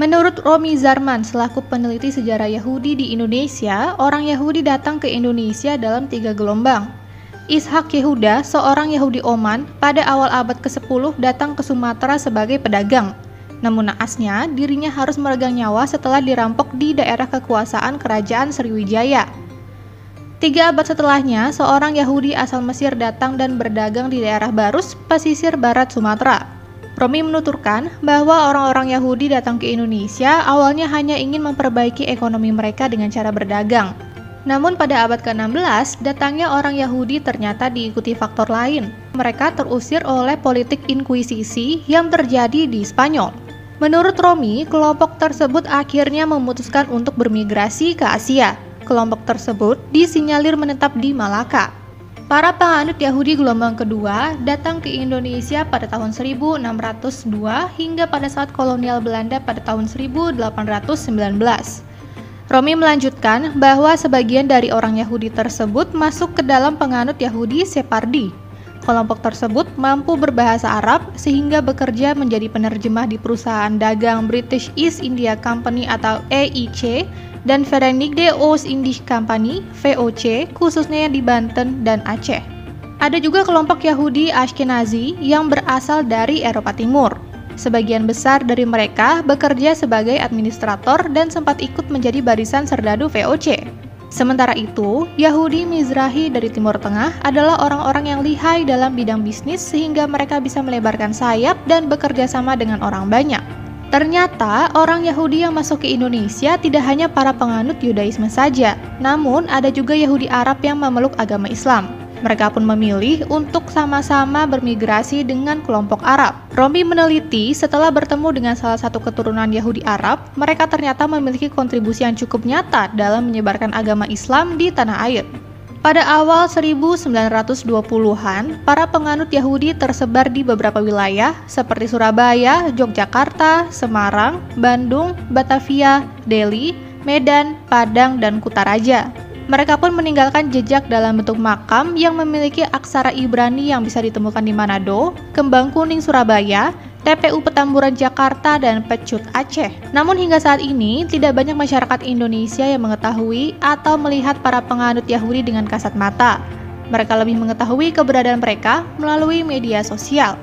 Menurut Romy Zarman, selaku peneliti sejarah Yahudi di Indonesia, orang Yahudi datang ke Indonesia dalam 3 gelombang. Ishak Yehuda, seorang Yahudi Oman, pada awal abad ke-10 datang ke Sumatera sebagai pedagang. Namun naasnya, dirinya harus meregang nyawa setelah dirampok di daerah kekuasaan Kerajaan Sriwijaya. 3 abad setelahnya, seorang Yahudi asal Mesir datang dan berdagang di daerah Barus, pesisir barat Sumatera. Romy menuturkan bahwa orang-orang Yahudi datang ke Indonesia awalnya hanya ingin memperbaiki ekonomi mereka dengan cara berdagang. Namun pada abad ke-16, datangnya orang Yahudi ternyata diikuti faktor lain. Mereka terusir oleh politik inkuisisi yang terjadi di Spanyol. Menurut Romy, kelompok tersebut akhirnya memutuskan untuk bermigrasi ke Asia. Kelompok tersebut disinyalir menetap di Malaka. Para penganut Yahudi gelombang kedua datang ke Indonesia pada tahun 1602 hingga pada saat kolonial Belanda pada tahun 1819. Romy melanjutkan bahwa sebagian dari orang Yahudi tersebut masuk ke dalam penganut Yahudi Separdi. Kelompok tersebut mampu berbahasa Arab sehingga bekerja menjadi penerjemah di perusahaan dagang British East India Company atau EIC dan Verenigde Oost-Indisch Company (VOC) khususnya di Banten dan Aceh. Ada juga kelompok Yahudi Ashkenazi yang berasal dari Eropa Timur. Sebagian besar dari mereka bekerja sebagai administrator dan sempat ikut menjadi barisan serdadu VOC. Sementara itu, Yahudi Mizrahi dari Timur Tengah adalah orang-orang yang lihai dalam bidang bisnis sehingga mereka bisa melebarkan sayap dan bekerja sama dengan orang banyak. Ternyata, orang Yahudi yang masuk ke Indonesia tidak hanya para penganut Yudaisme saja, namun ada juga Yahudi Arab yang memeluk agama Islam. Mereka pun memilih untuk sama-sama bermigrasi dengan kelompok Arab. Romy meneliti setelah bertemu dengan salah satu keturunan Yahudi Arab, mereka ternyata memiliki kontribusi yang cukup nyata dalam menyebarkan agama Islam di tanah air. Pada awal 1920-an, para penganut Yahudi tersebar di beberapa wilayah seperti Surabaya, Yogyakarta, Semarang, Bandung, Batavia, Delhi, Medan, Padang, dan Kutaraja. Mereka pun meninggalkan jejak dalam bentuk makam yang memiliki aksara Ibrani yang bisa ditemukan di Manado, Kembang Kuning Surabaya, TPU Petamburan Jakarta, dan Pecut Aceh. Namun hingga saat ini, tidak banyak masyarakat Indonesia yang mengetahui atau melihat para penganut Yahudi dengan kasat mata. Mereka lebih mengetahui keberadaan mereka melalui media sosial.